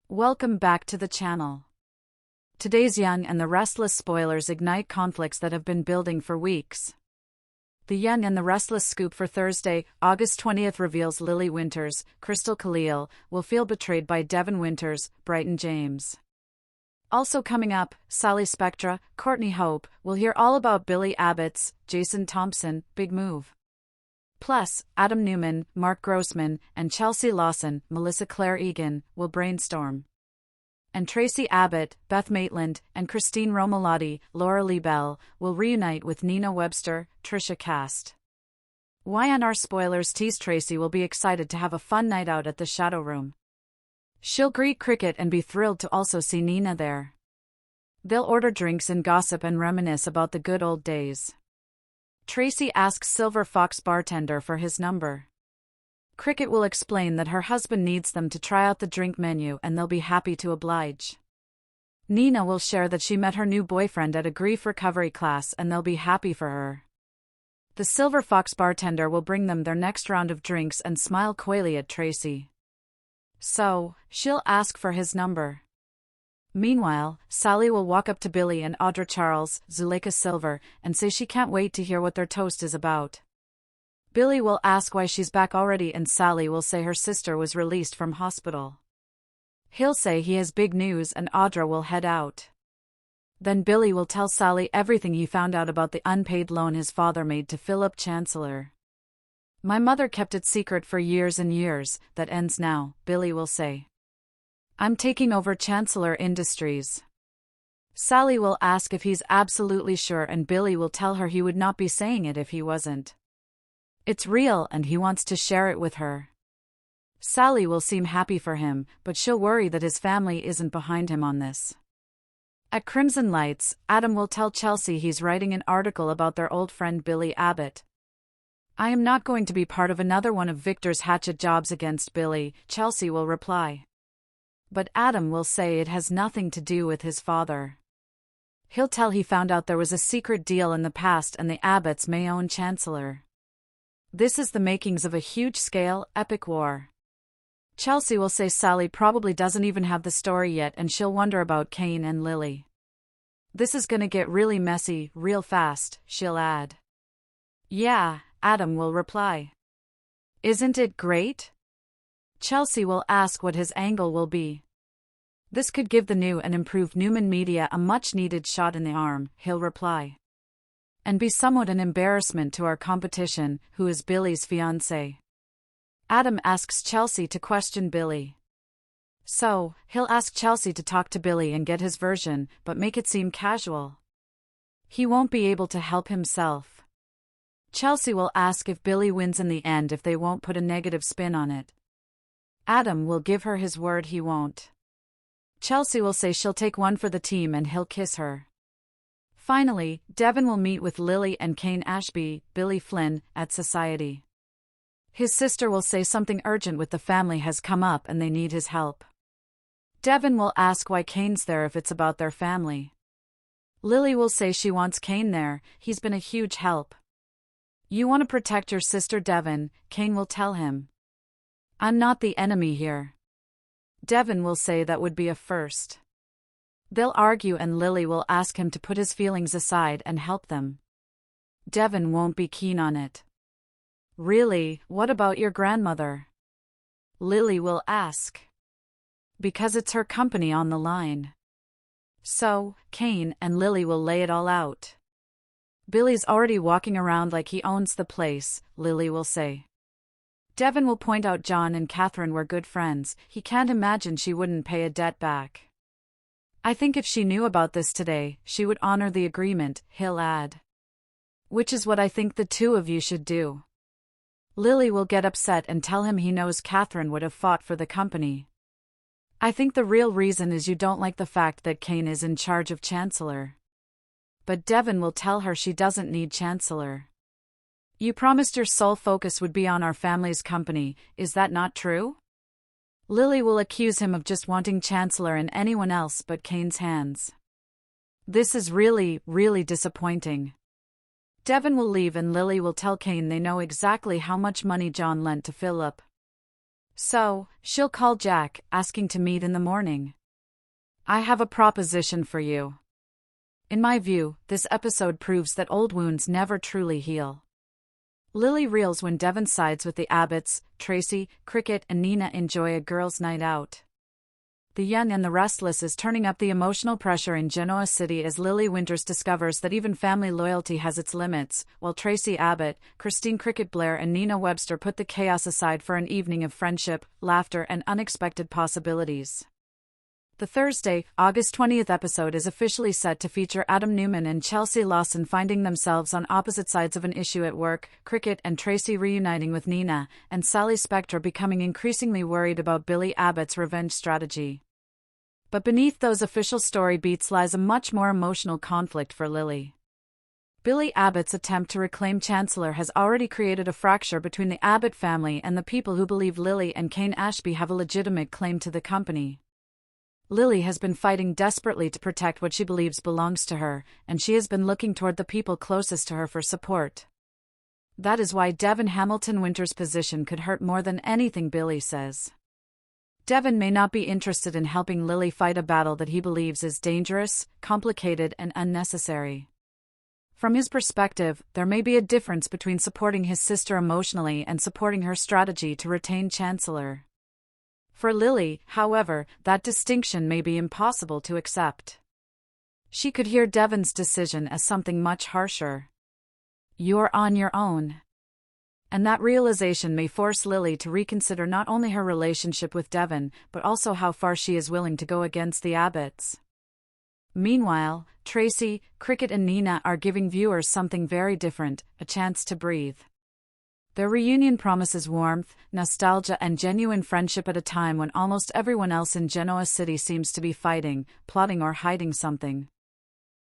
Welcome back to the channel. Today's Young and the Restless spoilers ignite conflicts that have been building for weeks. The Young and the Restless scoop for Thursday, August 20th reveals Lily Winters, Crystal Khalil, will feel betrayed by Devon Winters, Brighton James. Also coming up, Sally Spectra, Courtney Hope, will hear all about Billy Abbotts, Jason Thompson, big move. Plus, Adam Newman, Mark Grossman, and Chelsea Lawson, Melissa Claire Egan, will brainstorm. And Traci Abbott, Beth Maitland, and Christine Romalotti, Laura Lee Bell, will reunite with Nina Webster, Trisha Cast. YNR spoilers tease Traci will be excited to have a fun night out at the Shadow Room. She'll greet Cricket and be thrilled to also see Nina there. They'll order drinks and gossip and reminisce about the good old days. Traci asks Silver Fox bartender for his number. Cricket will explain that her husband needs them to try out the drink menu and they'll be happy to oblige. Nina will share that she met her new boyfriend at a grief recovery class and they'll be happy for her. The Silver Fox bartender will bring them their next round of drinks and smile coyly at Traci. So, she'll ask for his number. Meanwhile, Sally will walk up to Billy and Audra Charles, Zuleika Silver, and say she can't wait to hear what their toast is about. Billy will ask why she's back already and Sally will say her sister was released from hospital. He'll say he has big news and Audra will head out. Then Billy will tell Sally everything he found out about the unpaid loan his father made to Philip Chancellor. My mother kept it secret for years and years, that ends now, Billy will say. I'm taking over Chancellor Industries. Sally will ask if he's absolutely sure and Billy will tell her he would not be saying it if he wasn't. It's real and he wants to share it with her. Sally will seem happy for him, but she'll worry that his family isn't behind him on this. At Crimson Lights, Adam will tell Chelsea he's writing an article about their old friend Billy Abbott. I am not going to be part of another one of Victor's hatchet jobs against Billy, Chelsea will reply. But Adam will say it has nothing to do with his father. He'll tell he found out there was a secret deal in the past and the Abbotts may own Chancellor. This is the makings of a huge-scale, epic war. Chelsea will say Sally probably doesn't even have the story yet and she'll wonder about Kane and Lily. This is gonna get really messy, real fast, she'll add. Yeah, Adam will reply. Isn't it great? Chelsea will ask what his angle will be. This could give the new and improved Newman Media a much-needed shot in the arm, he'll reply. And be somewhat an embarrassment to our competition, who is Billy's fiancé. Adam asks Chelsea to question Billy. So, he'll ask Chelsea to talk to Billy and get his version, but make it seem casual. He won't be able to help himself. Chelsea will ask if Billy wins in the end if they won't put a negative spin on it. Adam will give her his word he won't. Chelsea will say she'll take one for the team and he'll kiss her. Finally, Devon will meet with Lily and Kane Ashby, Billy Flynn, at Society. His sister will say something urgent with the family has come up and they need his help. Devon will ask why Kane's there if it's about their family. Lily will say she wants Kane there, he's been a huge help. You want to protect your sister Devon, Kane will tell him. I'm not the enemy here. Devon will say that would be a first. They'll argue and Lily will ask him to put his feelings aside and help them. Devon won't be keen on it. Really, what about your grandmother? Lily will ask. Because it's her company on the line. So, Kane and Lily will lay it all out. Billy's already walking around like he owns the place, Lily will say. Devon will point out John and Catherine were good friends, he can't imagine she wouldn't pay a debt back. I think if she knew about this today, she would honor the agreement, he'll add. Which is what I think the two of you should do. Lily will get upset and tell him he knows Catherine would have fought for the company. I think the real reason is you don't like the fact that Kane is in charge of Chancellor. But Devon will tell her she doesn't need Chancellor. You promised your sole focus would be on our family's company, is that not true? Lily will accuse him of just wanting Chancellor and anyone else but Kane's hands. This is really, really disappointing. Devon will leave and Lily will tell Kane they know exactly how much money John lent to Philip. So, she'll call Jack, asking to meet in the morning. I have a proposition for you. In my view, this episode proves that old wounds never truly heal. Lily reels when Devon sides with the Abbotts. Traci, Cricket, and Nina enjoy a girls' night out. The Young and the Restless is turning up the emotional pressure in Genoa City as Lily Winters discovers that even family loyalty has its limits, while Traci Abbott, Christine Cricket Blair, and Nina Webster put the chaos aside for an evening of friendship, laughter, and unexpected possibilities. The Thursday, August 20th episode is officially set to feature Adam Newman and Chelsea Lawson finding themselves on opposite sides of an issue at work, Cricket and Traci reuniting with Nina, and Sally Spectre becoming increasingly worried about Billy Abbott's revenge strategy. But beneath those official story beats lies a much more emotional conflict for Lily. Billy Abbott's attempt to reclaim Chancellor has already created a fracture between the Abbott family and the people who believe Lily and Kane Ashby have a legitimate claim to the company. Lily has been fighting desperately to protect what she believes belongs to her, and she has been looking toward the people closest to her for support. That is why Devon Hamilton Winters' position could hurt more than anything Billy says. Devon may not be interested in helping Lily fight a battle that he believes is dangerous, complicated, and unnecessary. From his perspective, there may be a difference between supporting his sister emotionally and supporting her strategy to retain Chancellor. For Lily, however, that distinction may be impossible to accept. She could hear Devon's decision as something much harsher. You're on your own. And that realization may force Lily to reconsider not only her relationship with Devon, but also how far she is willing to go against the Abbotts. Meanwhile, Traci, Cricket, and Nina are giving viewers something very different, a chance to breathe. Their reunion promises warmth, nostalgia, and genuine friendship at a time when almost everyone else in Genoa City seems to be fighting, plotting, or hiding something.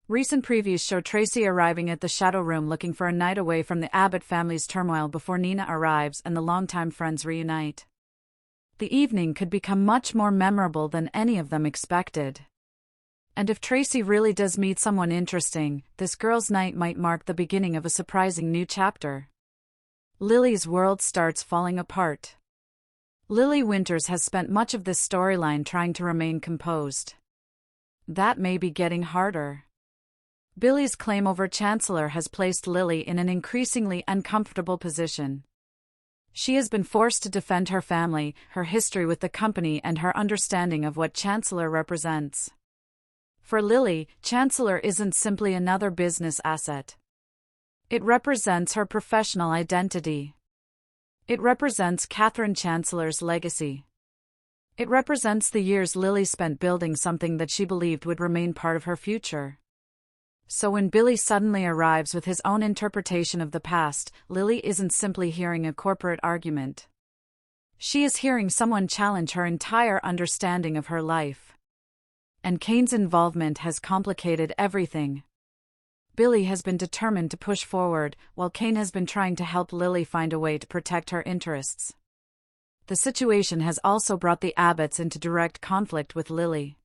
Recent previews show Traci arriving at the Shadow Room looking for a night away from the Abbott family's turmoil before Nina arrives and the longtime friends reunite. The evening could become much more memorable than any of them expected. And if Traci really does meet someone interesting, this girls' night might mark the beginning of a surprising new chapter. Lily's world starts falling apart. Lily Winters has spent much of this storyline trying to remain composed. That may be getting harder. Billy's claim over Chancellor has placed Lily in an increasingly uncomfortable position. She has been forced to defend her family, her history with the company, and her understanding of what Chancellor represents. For Lily, Chancellor isn't simply another business asset. It represents her professional identity. It represents Catherine Chancellor's legacy. It represents the years Lily spent building something that she believed would remain part of her future. So when Billy suddenly arrives with his own interpretation of the past, Lily isn't simply hearing a corporate argument. She is hearing someone challenge her entire understanding of her life. And Kane's involvement has complicated everything. Billy has been determined to push forward, while Kane has been trying to help Lily find a way to protect her interests. The situation has also brought the Abbotts into direct conflict with Lily.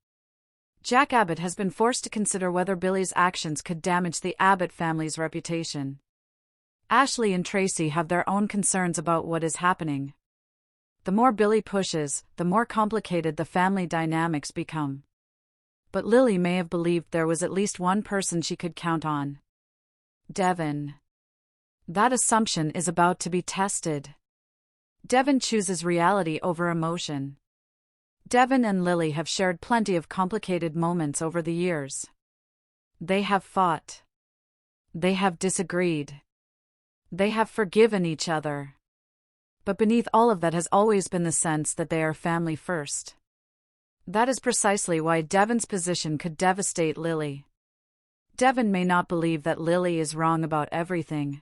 Jack Abbott has been forced to consider whether Billy's actions could damage the Abbott family's reputation. Ashley and Traci have their own concerns about what is happening. The more Billy pushes, the more complicated the family dynamics become. But Lily may have believed there was at least one person she could count on. Devon. That assumption is about to be tested. Devon chooses reality over emotion. Devon and Lily have shared plenty of complicated moments over the years. They have fought. They have disagreed. They have forgiven each other. But beneath all of that has always been the sense that they are family first. That is precisely why Devon's position could devastate Lily. Devon may not believe that Lily is wrong about everything.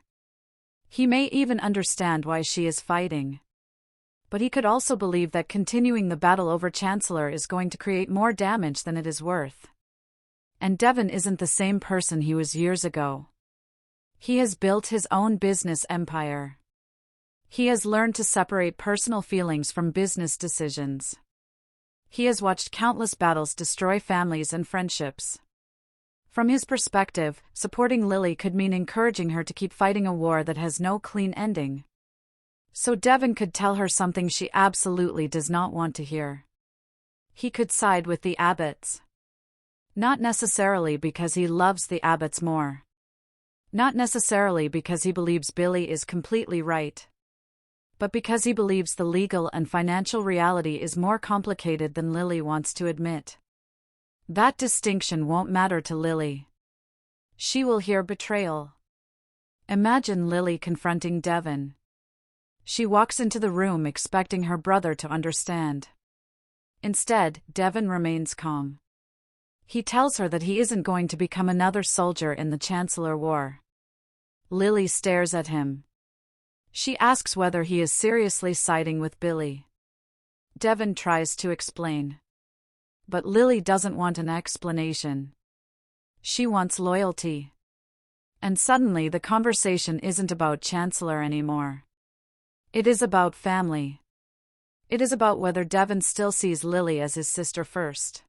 He may even understand why she is fighting. But he could also believe that continuing the battle over Chancellor is going to create more damage than it is worth. And Devon isn't the same person he was years ago. He has built his own business empire. He has learned to separate personal feelings from business decisions. He has watched countless battles destroy families and friendships. From his perspective, supporting Lily could mean encouraging her to keep fighting a war that has no clean ending. So Devon could tell her something she absolutely does not want to hear. He could side with the Abbotts. Not necessarily because he loves the Abbotts more. Not necessarily because he believes Billy is completely right. But because he believes the legal and financial reality is more complicated than Lily wants to admit. That distinction won't matter to Lily. She will hear betrayal. Imagine Lily confronting Devon. She walks into the room expecting her brother to understand. Instead, Devon remains calm. He tells her that he isn't going to become another soldier in the Chancellor War. Lily stares at him. She asks whether he is seriously siding with Billy. Devon tries to explain. But Lily doesn't want an explanation. She wants loyalty. And suddenly the conversation isn't about Chancellor anymore. It is about family. It is about whether Devon still sees Lily as his sister first.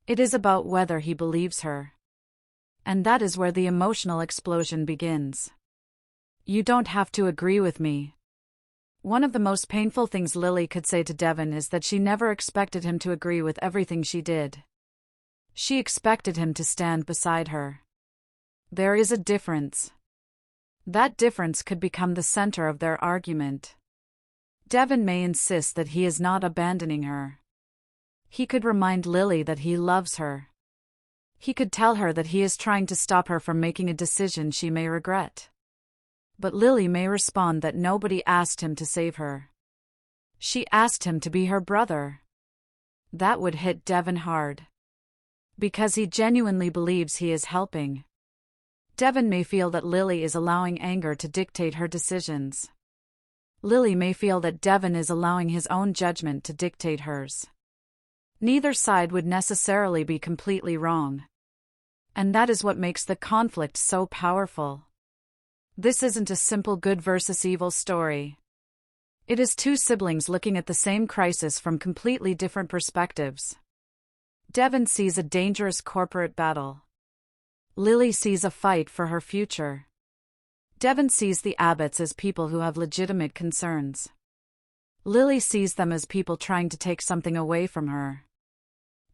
It is about whether he believes her. And that is where the emotional explosion begins. You don't have to agree with me. One of the most painful things Lily could say to Devon is that she never expected him to agree with everything she did. She expected him to stand beside her. There is a difference. That difference could become the center of their argument. Devon may insist that he is not abandoning her. He could remind Lily that he loves her. He could tell her that he is trying to stop her from making a decision she may regret. But Lily may respond that nobody asked him to save her. She asked him to be her brother. That would hit Devon hard. Because he genuinely believes he is helping. Devon may feel that Lily is allowing anger to dictate her decisions. Lily may feel that Devon is allowing his own judgment to dictate hers. Neither side would necessarily be completely wrong. And that is what makes the conflict so powerful. This isn't a simple good versus evil story. It is two siblings looking at the same crisis from completely different perspectives. Devon sees a dangerous corporate battle. Lily sees a fight for her future. Devon sees the Abbotts as people who have legitimate concerns. Lily sees them as people trying to take something away from her.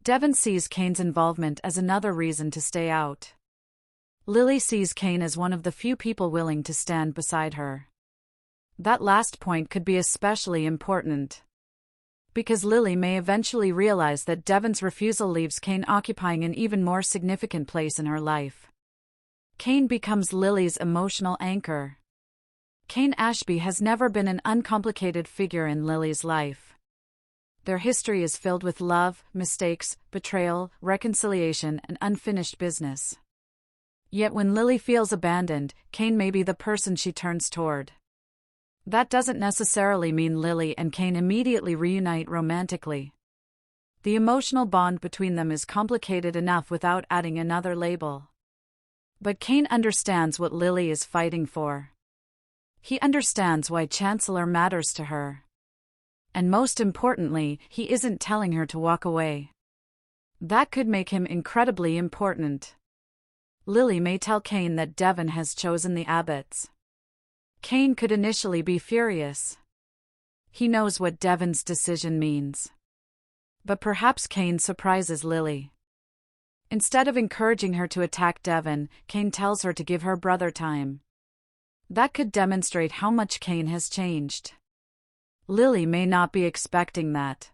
Devon sees Kane's involvement as another reason to stay out. Lily sees Kane as one of the few people willing to stand beside her. That last point could be especially important. Because Lily may eventually realize that Devon's refusal leaves Kane occupying an even more significant place in her life. Kane becomes Lily's emotional anchor. Kane Ashby has never been an uncomplicated figure in Lily's life. Their history is filled with love, mistakes, betrayal, reconciliation, and unfinished business. Yet when Lily feels abandoned, Kane may be the person she turns toward. That doesn't necessarily mean Lily and Kane immediately reunite romantically. The emotional bond between them is complicated enough without adding another label. But Kane understands what Lily is fighting for. He understands why Chancellor matters to her. And most importantly, he isn't telling her to walk away. That could make him incredibly important. Lily may tell Kane that Devon has chosen the Abbotts. Kane could initially be furious. He knows what Devon's decision means. But perhaps Kane surprises Lily. Instead of encouraging her to attack Devon, Kane tells her to give her brother time. That could demonstrate how much Kane has changed. Lily may not be expecting that.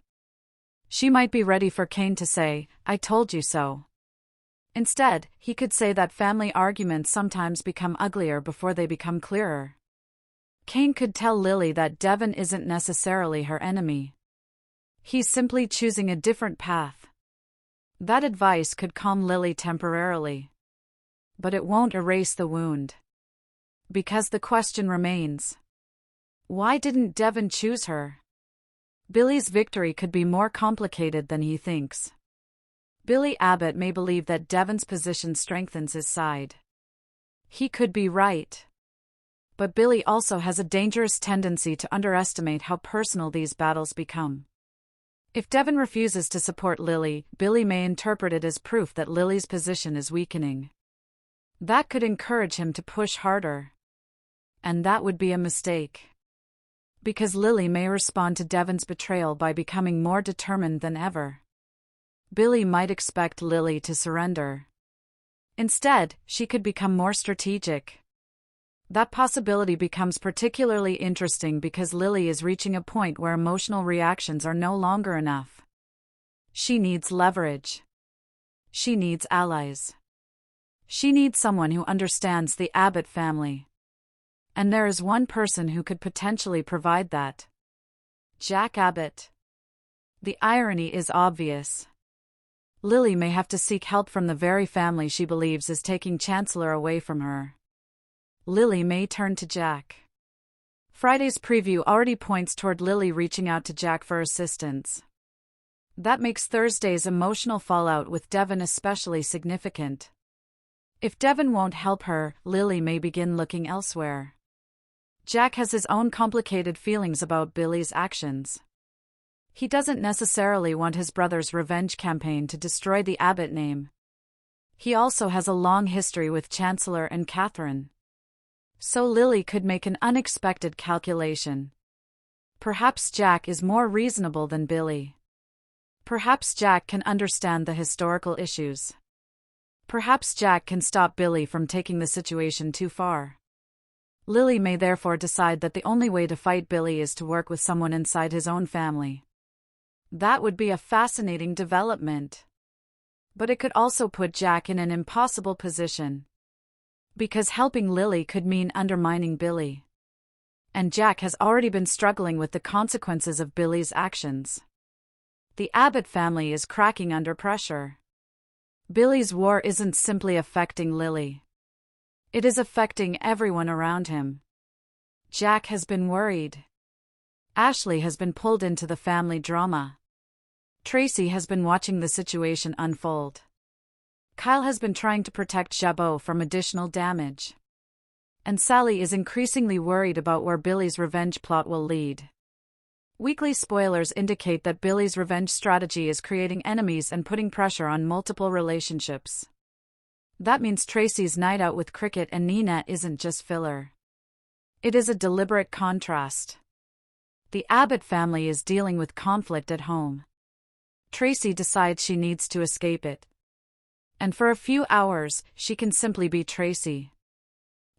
She might be ready for Kane to say, "I told you so." Instead, he could say that family arguments sometimes become uglier before they become clearer. Kane could tell Lily that Devon isn't necessarily her enemy. He's simply choosing a different path. That advice could calm Lily temporarily. But it won't erase the wound. Because the question remains. Why didn't Devon choose her? Billy's victory could be more complicated than he thinks. Billy Abbott may believe that Devon's position strengthens his side. He could be right. But Billy also has a dangerous tendency to underestimate how personal these battles become. If Devon refuses to support Lily, Billy may interpret it as proof that Lily's position is weakening. That could encourage him to push harder. And that would be a mistake. Because Lily may respond to Devon's betrayal by becoming more determined than ever. Billy might expect Lily to surrender. Instead, she could become more strategic. That possibility becomes particularly interesting because Lily is reaching a point where emotional reactions are no longer enough. She needs leverage. She needs allies. She needs someone who understands the Abbott family. And there is one person who could potentially provide that. Jack Abbott. The irony is obvious. Lily may have to seek help from the very family she believes is taking Chancellor away from her. Lily may turn to Jack. Friday's preview already points toward Lily reaching out to Jack for assistance. That makes Thursday's emotional fallout with Devon especially significant. If Devon won't help her, Lily may begin looking elsewhere. Jack has his own complicated feelings about Billy's actions. He doesn't necessarily want his brother's revenge campaign to destroy the Abbott name. He also has a long history with Chancellor and Catherine. So Lily could make an unexpected calculation. Perhaps Jack is more reasonable than Billy. Perhaps Jack can understand the historical issues. Perhaps Jack can stop Billy from taking the situation too far. Lily may therefore decide that the only way to fight Billy is to work with someone inside his own family. That would be a fascinating development. But it could also put Jack in an impossible position. Because helping Lily could mean undermining Billy. And Jack has already been struggling with the consequences of Billy's actions. The Abbott family is cracking under pressure. Billy's war isn't simply affecting Lily. It is affecting everyone around him. Jack has been worried. Ashley has been pulled into the family drama. Traci has been watching the situation unfold. Kyle has been trying to protect Jabot from additional damage. And Sally is increasingly worried about where Billy's revenge plot will lead. Weekly spoilers indicate that Billy's revenge strategy is creating enemies and putting pressure on multiple relationships. That means Traci's night out with Cricket and Nina isn't just filler. It is a deliberate contrast. The Abbott family is dealing with conflict at home. Traci decides she needs to escape it. And for a few hours, she can simply be Traci.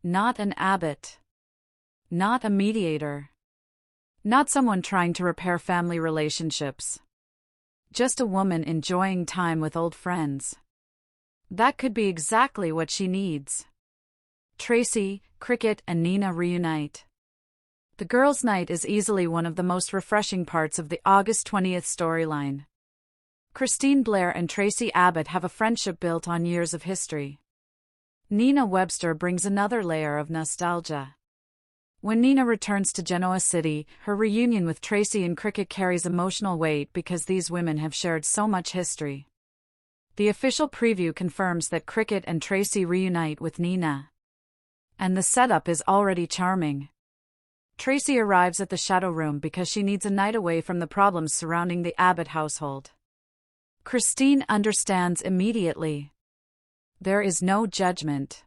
Not an Abbott. Not a mediator. Not someone trying to repair family relationships. Just a woman enjoying time with old friends. That could be exactly what she needs. Traci, Cricket, and Nina reunite. The girls' night is easily one of the most refreshing parts of the August 20th storyline. Christine Blair and Traci Abbott have a friendship built on years of history. Nina Webster brings another layer of nostalgia. When Nina returns to Genoa City, her reunion with Traci and Cricket carries emotional weight because these women have shared so much history. The official preview confirms that Cricket and Traci reunite with Nina. And the setup is already charming. Traci arrives at the Shadow Room because she needs a night away from the problems surrounding the Abbott household. Christine understands immediately. There is no judgment.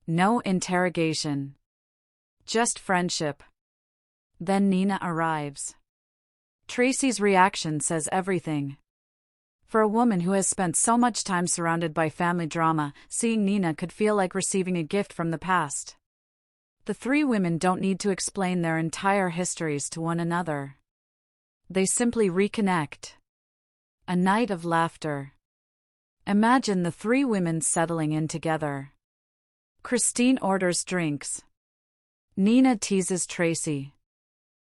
No interrogation. Just friendship. Then Nina arrives. Traci's reaction says everything. For a woman who has spent so much time surrounded by family drama, seeing Nina could feel like receiving a gift from the past. The three women don't need to explain their entire histories to one another. They simply reconnect. A night of laughter. Imagine the three women settling in together. Christine orders drinks. Nina teases Traci.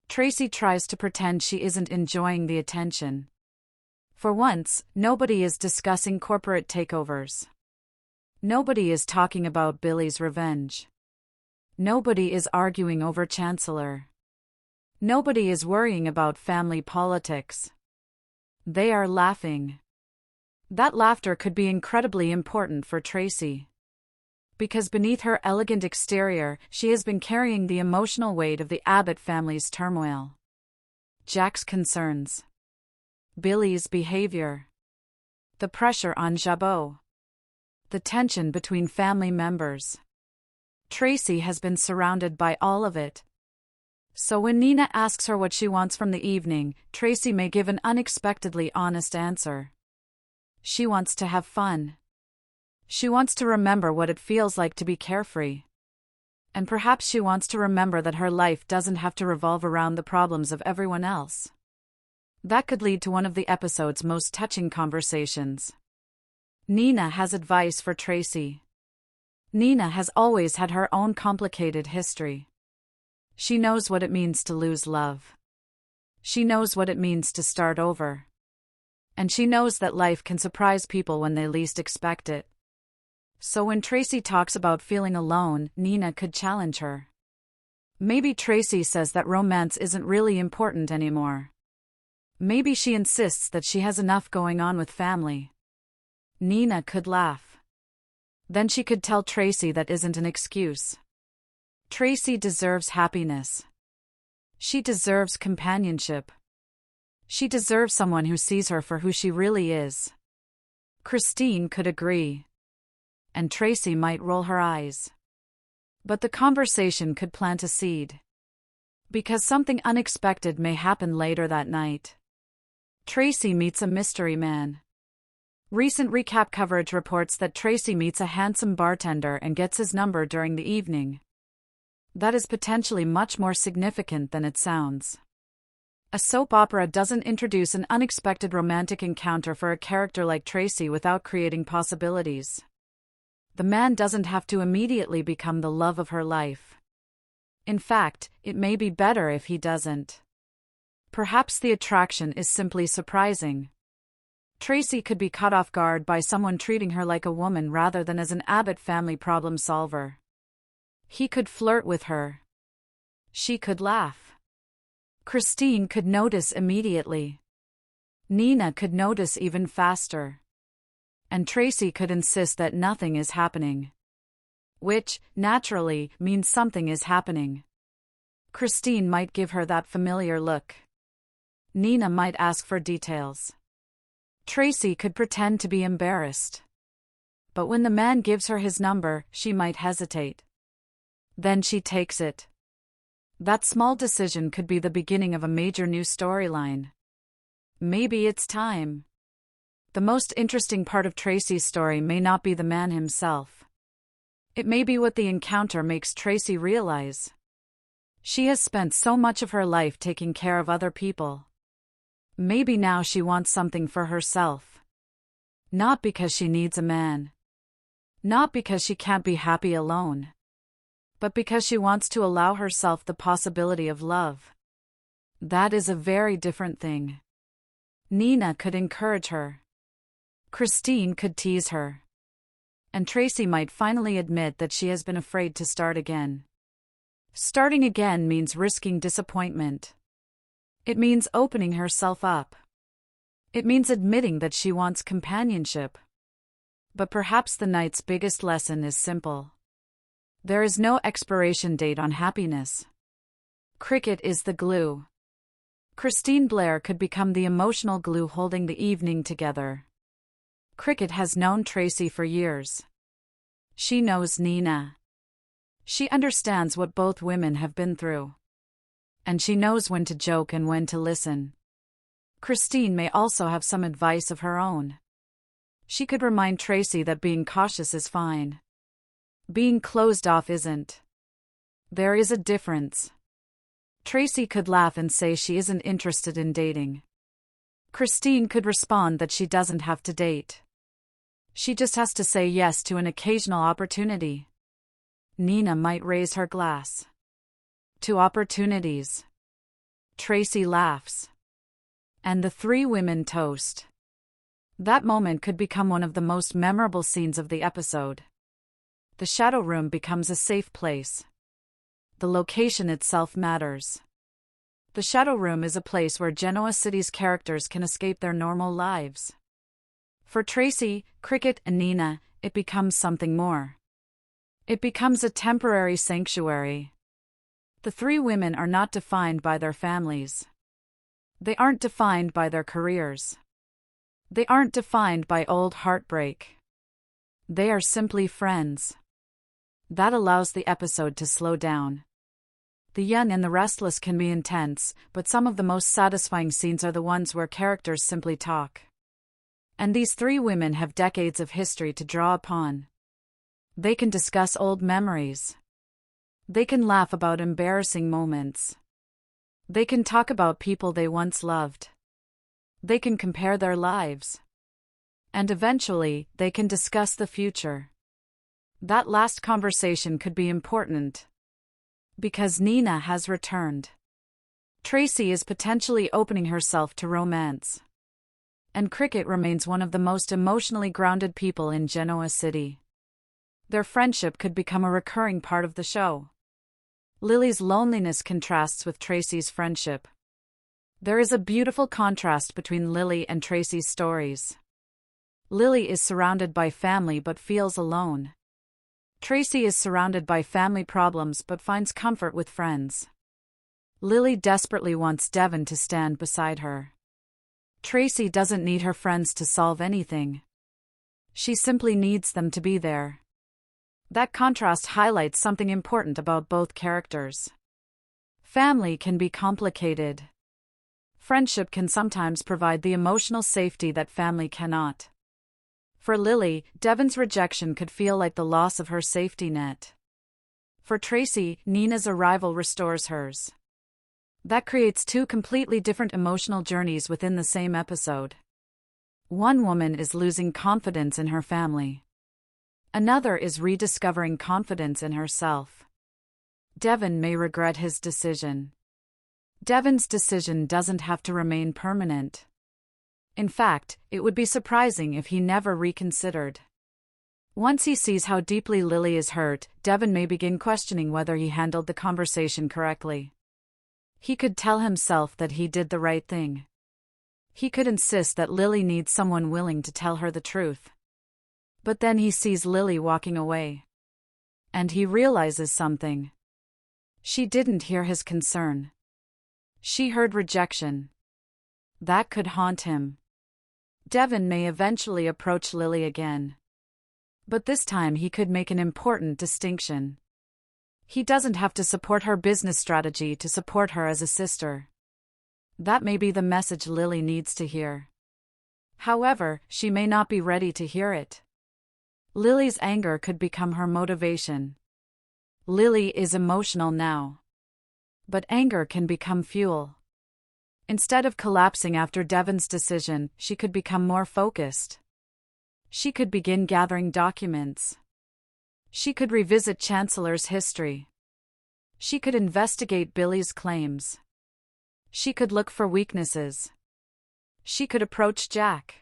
Traci tries to pretend she isn't enjoying the attention. For once, nobody is discussing corporate takeovers. Nobody is talking about Billy's revenge. Nobody is arguing over Chancellor. Nobody is worrying about family politics. They are laughing. That laughter could be incredibly important for Traci. Because beneath her elegant exterior, she has been carrying the emotional weight of the Abbott family's turmoil. Jack's concerns. Billy's behavior. The pressure on Jabot. The tension between family members. Traci has been surrounded by all of it. So when Nina asks her what she wants from the evening, Traci may give an unexpectedly honest answer. She wants to have fun. She wants to remember what it feels like to be carefree. And perhaps she wants to remember that her life doesn't have to revolve around the problems of everyone else. That could lead to one of the episode's most touching conversations. Nina has advice for Traci. Nina has always had her own complicated history. She knows what it means to lose love. She knows what it means to start over. And she knows that life can surprise people when they least expect it. So when Traci talks about feeling alone, Nina could challenge her. Maybe Traci says that romance isn't really important anymore. Maybe she insists that she has enough going on with family. Nina could laugh. Then she could tell Traci that isn't an excuse. Traci deserves happiness. She deserves companionship. She deserves someone who sees her for who she really is. Christine could agree. And Traci might roll her eyes. But the conversation could plant a seed. Because something unexpected may happen later that night. Traci meets a mystery man. Recent recap coverage reports that Traci meets a handsome bartender and gets his number during the evening. That is potentially much more significant than it sounds. A soap opera doesn't introduce an unexpected romantic encounter for a character like Traci without creating possibilities. The man doesn't have to immediately become the love of her life. In fact, it may be better if he doesn't. Perhaps the attraction is simply surprising. Traci could be caught off guard by someone treating her like a woman rather than as an Abbott family problem solver. He could flirt with her. She could laugh. Christine could notice immediately. Nina could notice even faster. And Traci could insist that nothing is happening. Which, naturally, means something is happening. Christine might give her that familiar look. Nina might ask for details. Traci could pretend to be embarrassed. But when the man gives her his number, she might hesitate. Then she takes it. That small decision could be the beginning of a major new storyline. Maybe it's time. The most interesting part of Traci's story may not be the man himself. It may be what the encounter makes Traci realize. She has spent so much of her life taking care of other people. Maybe now she wants something for herself. Not because she needs a man. Not because she can't be happy alone. But because she wants to allow herself the possibility of love. That is a very different thing. Nina could encourage her. Christine could tease her. And Traci might finally admit that she has been afraid to start again. Starting again means risking disappointment. It means opening herself up. It means admitting that she wants companionship. But perhaps the night's biggest lesson is simple. There is no expiration date on happiness. Cricket is the glue. Christine Blair could become the emotional glue holding the evening together. Cricket has known Traci for years. She knows Nina. She understands what both women have been through. And she knows when to joke and when to listen. Christine may also have some advice of her own. She could remind Traci that being cautious is fine. Being closed off isn't. There is a difference. Traci could laugh and say she isn't interested in dating. Christine could respond that she doesn't have to date. She just has to say yes to an occasional opportunity. Nina might raise her glass. To opportunities. Traci laughs. And the three women toast. That moment could become one of the most memorable scenes of the episode. The shadow room becomes a safe place. The location itself matters. The shadow room is a place where Genoa City's characters can escape their normal lives. For Traci, Cricket, and Nina, it becomes something more. It becomes a temporary sanctuary. The three women are not defined by their families. They aren't defined by their careers. They aren't defined by old heartbreak. They are simply friends. That allows the episode to slow down. The Young and the Restless can be intense, but some of the most satisfying scenes are the ones where characters simply talk. And these three women have decades of history to draw upon. They can discuss old memories. They can laugh about embarrassing moments. They can talk about people they once loved. They can compare their lives. And eventually, they can discuss the future. That last conversation could be important. Because Nina has returned. Traci is potentially opening herself to romance. And Cricket remains one of the most emotionally grounded people in Genoa City. Their friendship could become a recurring part of the show. Lily's loneliness contrasts with Traci's friendship. There is a beautiful contrast between Lily and Traci's stories. Lily is surrounded by family but feels alone. Traci is surrounded by family problems but finds comfort with friends. Lily desperately wants Devon to stand beside her. Traci doesn't need her friends to solve anything. She simply needs them to be there. That contrast highlights something important about both characters. Family can be complicated. Friendship can sometimes provide the emotional safety that family cannot. For Lily, Devon's rejection could feel like the loss of her safety net. For Traci, Nina's arrival restores hers. That creates two completely different emotional journeys within the same episode. One woman is losing confidence in her family. Another is rediscovering confidence in herself. Devon may regret his decision. Devon's decision doesn't have to remain permanent. In fact, it would be surprising if he never reconsidered. Once he sees how deeply Lily is hurt, Devon may begin questioning whether he handled the conversation correctly. He could tell himself that he did the right thing. He could insist that Lily needs someone willing to tell her the truth. But then he sees Lily walking away. And he realizes something. She didn't hear his concern. She heard rejection. That could haunt him. Devon may eventually approach Lily again. But this time he could make an important distinction. He doesn't have to support her business strategy to support her as a sister. That may be the message Lily needs to hear. However, she may not be ready to hear it. Lily's anger could become her motivation. Lily is emotional now. But anger can become fuel. Instead of collapsing after Devon's decision, she could become more focused. She could begin gathering documents. She could revisit Chancellor's history. She could investigate Billy's claims. She could look for weaknesses. She could approach Jack.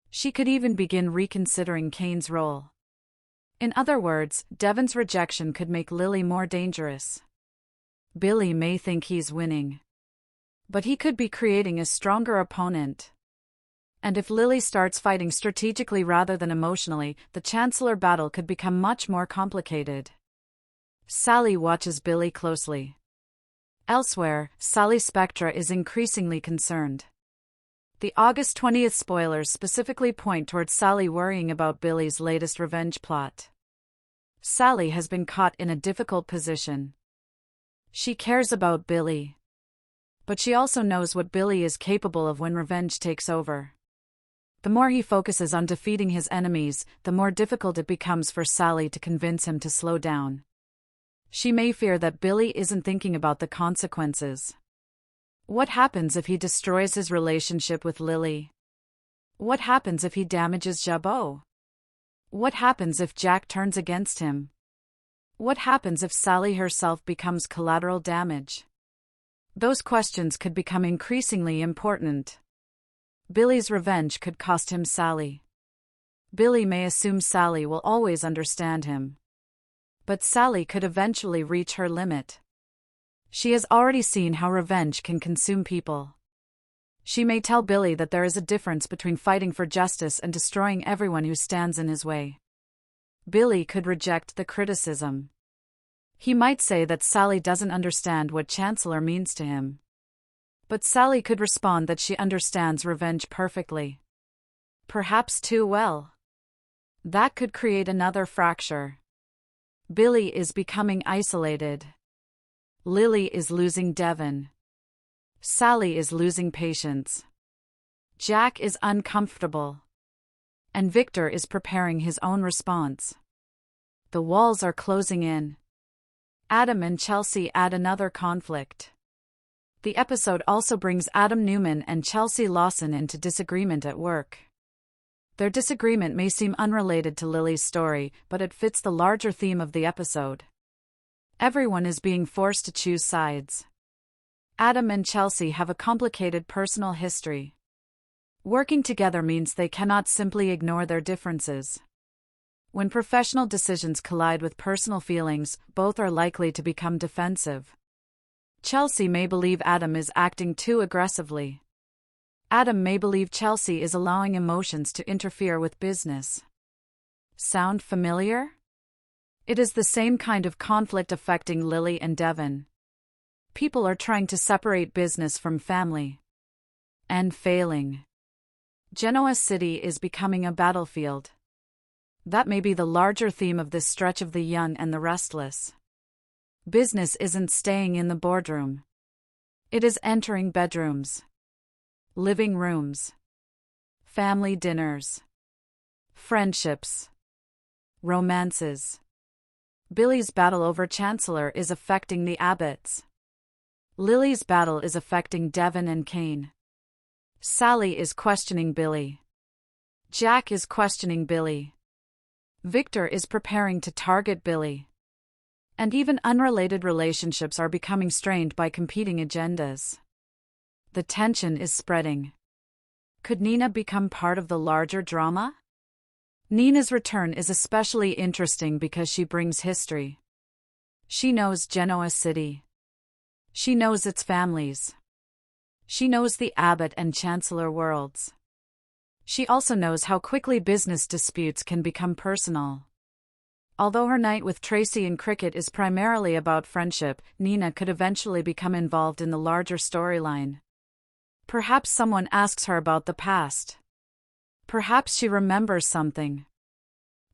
She could even begin reconsidering Kane's role. In other words, Devon's rejection could make Lily more dangerous. Billy may think he's winning. But he could be creating a stronger opponent. And if Lily starts fighting strategically rather than emotionally, the Chancellor battle could become much more complicated. Sally watches Billy closely. Elsewhere, Sally Spectra is increasingly concerned. The August 20th spoilers specifically point towards Sally worrying about Billy's latest revenge plot. Sally has been caught in a difficult position. She cares about Billy. But she also knows what Billy is capable of when revenge takes over. The more he focuses on defeating his enemies, the more difficult it becomes for Sally to convince him to slow down. She may fear that Billy isn't thinking about the consequences. What happens if he destroys his relationship with Lily? What happens if he damages Jabot? What happens if Jack turns against him? What happens if Sally herself becomes collateral damage? Those questions could become increasingly important. Billy's revenge could cost him Sally. Billy may assume Sally will always understand him. But Sally could eventually reach her limit. She has already seen how revenge can consume people. She may tell Billy that there is a difference between fighting for justice and destroying everyone who stands in his way. Billy could reject the criticism. He might say that Sally doesn't understand what Chancellor means to him. But Sally could respond that she understands revenge perfectly. Perhaps too well. That could create another fracture. Billy is becoming isolated. Lily is losing Devon. Sally is losing patience. Jack is uncomfortable. And Victor is preparing his own response. The walls are closing in. Adam and Chelsea add another conflict. The episode also brings Adam Newman and Chelsea Lawson into disagreement at work. Their disagreement may seem unrelated to Lily's story, but it fits the larger theme of the episode. Everyone is being forced to choose sides. Adam and Chelsea have a complicated personal history. Working together means they cannot simply ignore their differences. When professional decisions collide with personal feelings, both are likely to become defensive. Chelsea may believe Adam is acting too aggressively. Adam may believe Chelsea is allowing emotions to interfere with business. Sound familiar? It is the same kind of conflict affecting Lily and Devon. People are trying to separate business from family. And failing. Genoa City is becoming a battlefield. That may be the larger theme of this stretch of The Young and the Restless. Business isn't staying in the boardroom. It is entering bedrooms, living rooms, family dinners, friendships, romances. Billy's battle over Chancellor is affecting the Abbotts. Lily's battle is affecting Devon and Kane. Sally is questioning Billy. Jack is questioning Billy. Victor is preparing to target Billy. And even unrelated relationships are becoming strained by competing agendas. The tension is spreading. Could Nina become part of the larger drama? Nina's return is especially interesting because she brings history. She knows Genoa City. She knows its families. She knows the Abbott and Chancellor worlds. She also knows how quickly business disputes can become personal. Although her night with Traci and Cricket is primarily about friendship, Nina could eventually become involved in the larger storyline. Perhaps someone asks her about the past. Perhaps she remembers something.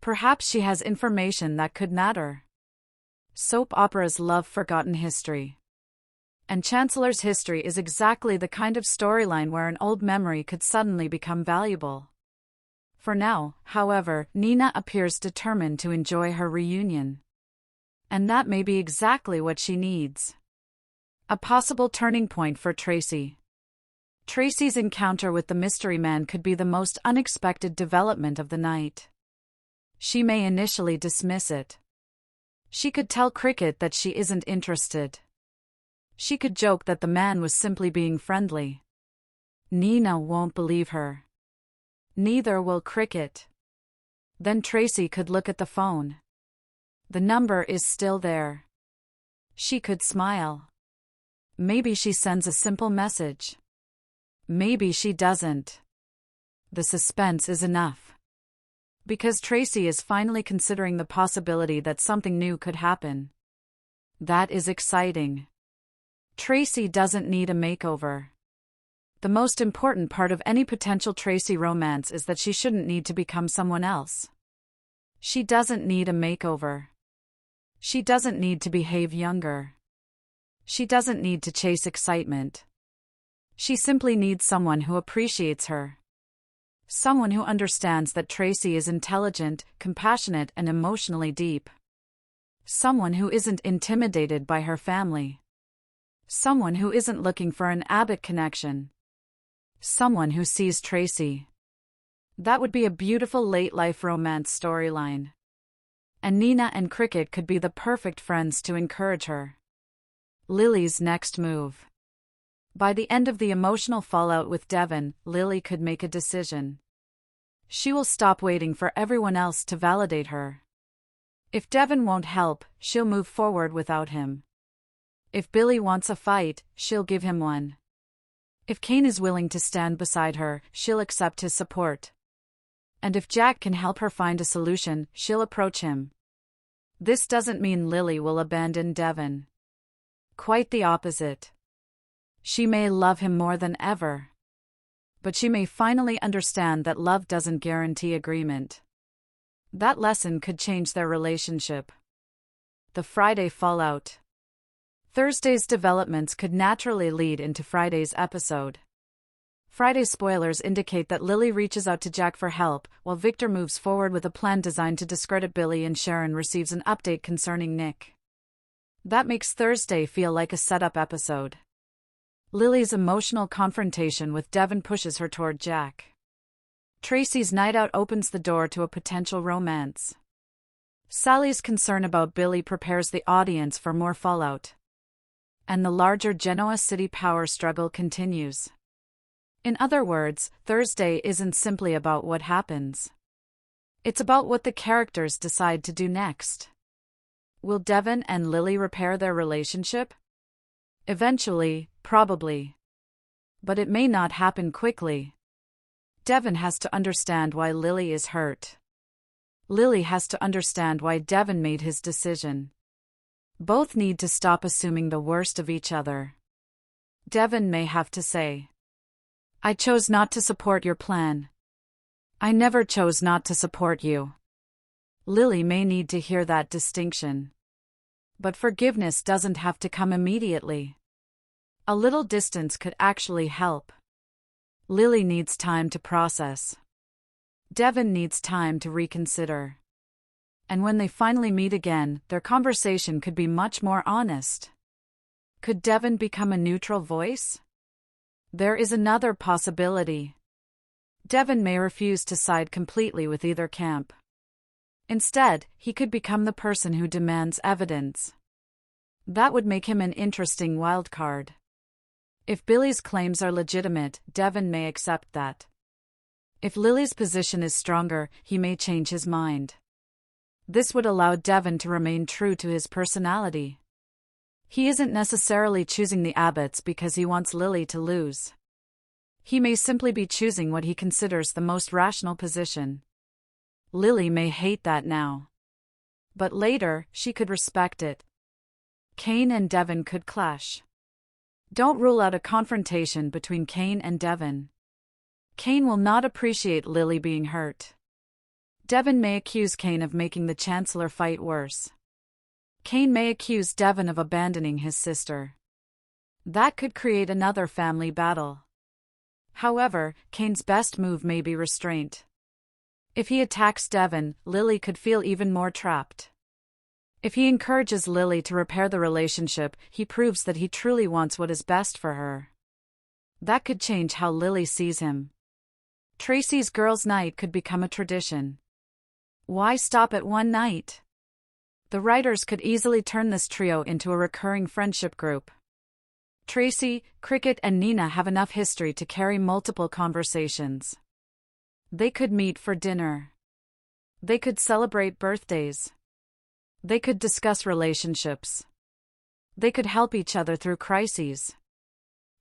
Perhaps she has information that could matter. Soap operas love forgotten history. And Chancellor's history is exactly the kind of storyline where an old memory could suddenly become valuable. For now, however, Nina appears determined to enjoy her reunion. And that may be exactly what she needs. A possible turning point for Traci. Traci's encounter with the mystery man could be the most unexpected development of the night. She may initially dismiss it. She could tell Cricket that she isn't interested. She could joke that the man was simply being friendly. Nina won't believe her. Neither will Cricket. Then Traci could look at the phone. The number is still there. She could smile. Maybe she sends a simple message. Maybe she doesn't. The suspense is enough. Because Traci is finally considering the possibility that something new could happen. That is exciting. Traci doesn't need a makeover. The most important part of any potential Traci romance is that she shouldn't need to become someone else. She doesn't need a makeover. She doesn't need to behave younger. She doesn't need to chase excitement. She simply needs someone who appreciates her. Someone who understands that Traci is intelligent, compassionate, and emotionally deep. Someone who isn't intimidated by her family. Someone who isn't looking for an Abbott connection. Someone who sees Traci. That would be a beautiful late-life romance storyline. And Nina and Cricket could be the perfect friends to encourage her. Lily's next move. By the end of the emotional fallout with Devon, Lily could make a decision. She will stop waiting for everyone else to validate her. If Devon won't help, she'll move forward without him. If Billy wants a fight, she'll give him one. If Kane is willing to stand beside her, she'll accept his support. And if Jack can help her find a solution, she'll approach him. This doesn't mean Lily will abandon Devon. Quite the opposite. She may love him more than ever. But she may finally understand that love doesn't guarantee agreement. That lesson could change their relationship. The Friday fallout. Thursday's developments could naturally lead into Friday's episode. Friday's spoilers indicate that Lily reaches out to Jack for help, while Victor moves forward with a plan designed to discredit Billy, and Sharon receives an update concerning Nick. That makes Thursday feel like a setup episode. Lily's emotional confrontation with Devon pushes her toward Jack. Traci's night out opens the door to a potential romance. Sally's concern about Billy prepares the audience for more fallout. And the larger Genoa City power struggle continues. In other words, Thursday isn't simply about what happens. It's about what the characters decide to do next. Will Devon and Lily repair their relationship? Eventually, probably. But it may not happen quickly. Devon has to understand why Lily is hurt. Lily has to understand why Devon made his decision. Both need to stop assuming the worst of each other. Devon may have to say, "I chose not to support your plan. I never chose not to support you." Lily may need to hear that distinction. But forgiveness doesn't have to come immediately. A little distance could actually help. Lily needs time to process. Devon needs time to reconsider. And when they finally meet again, their conversation could be much more honest. Could Devon become a neutral voice? There is another possibility. Devon may refuse to side completely with either camp. Instead, he could become the person who demands evidence. That would make him an interesting wildcard. If Billy's claims are legitimate, Devon may accept that. If Lily's position is stronger, he may change his mind. This would allow Devon to remain true to his personality. He isn't necessarily choosing the Abbotts because he wants Lily to lose. He may simply be choosing what he considers the most rational position. Lily may hate that now. But later, she could respect it. Kane and Devon could clash. Don't rule out a confrontation between Kane and Devon. Kane will not appreciate Lily being hurt. Devon may accuse Kane of making the Chancellor fight worse. Kane may accuse Devon of abandoning his sister. That could create another family battle. However, Kane's best move may be restraint. If he attacks Devon, Lily could feel even more trapped. If he encourages Lily to repair the relationship, he proves that he truly wants what is best for her. That could change how Lily sees him. Traci's girls' night could become a tradition. Why stop at one night? The writers could easily turn this trio into a recurring friendship group. Traci, Cricket, and Nina have enough history to carry multiple conversations. They could meet for dinner. They could celebrate birthdays. They could discuss relationships. They could help each other through crises.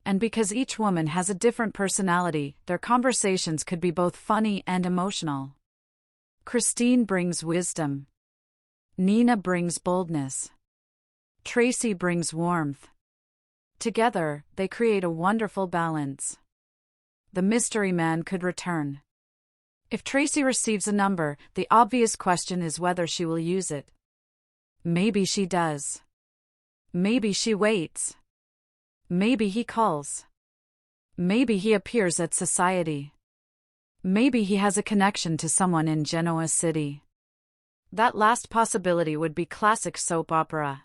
And because each woman has a different personality, their conversations could be both funny and emotional. Christine brings wisdom. Nina brings boldness. Traci brings warmth. Together, they create a wonderful balance. The mystery man could return. If Traci receives a number, the obvious question is whether she will use it. Maybe she does. Maybe she waits. Maybe he calls. Maybe he appears at society. Maybe he has a connection to someone in Genoa City. That last possibility would be classic soap opera.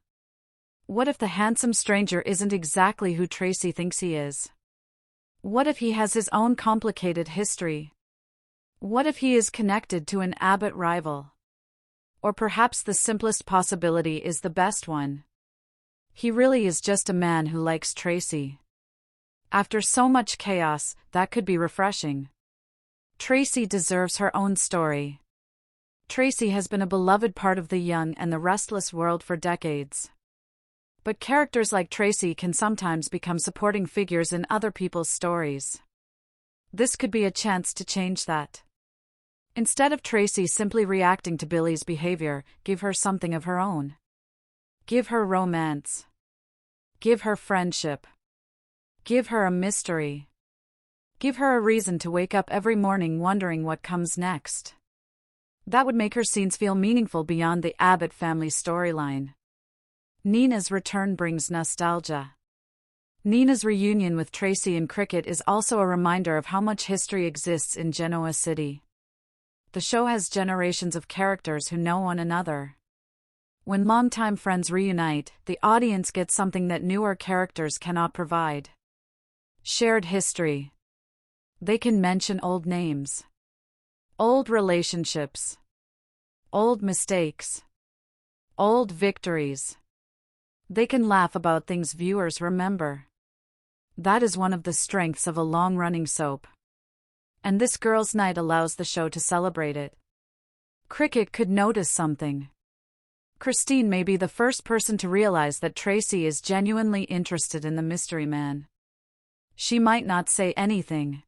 What if the handsome stranger isn't exactly who Traci thinks he is? What if he has his own complicated history? What if he is connected to an Abbott rival? Or perhaps the simplest possibility is the best one. He really is just a man who likes Traci. After so much chaos, that could be refreshing. Traci deserves her own story. Traci has been a beloved part of the young and the restless world for decades. But characters like Traci can sometimes become supporting figures in other people's stories. This could be a chance to change that. Instead of Traci simply reacting to Billy's behavior, give her something of her own. Give her romance. Give her friendship. Give her a mystery. Give her a reason to wake up every morning wondering what comes next. That would make her scenes feel meaningful beyond the Abbott family storyline. Nina's return brings nostalgia. Nina's reunion with Traci and Cricket is also a reminder of how much history exists in Genoa City. The show has generations of characters who know one another. When longtime friends reunite, the audience gets something that newer characters cannot provide. Shared history. They can mention old names, old relationships, old mistakes, old victories. They can laugh about things viewers remember. That is one of the strengths of a long-running soap. And this girls' night allows the show to celebrate it. Cricket could notice something. Christine may be the first person to realize that Traci is genuinely interested in the mystery man. She might not say anything,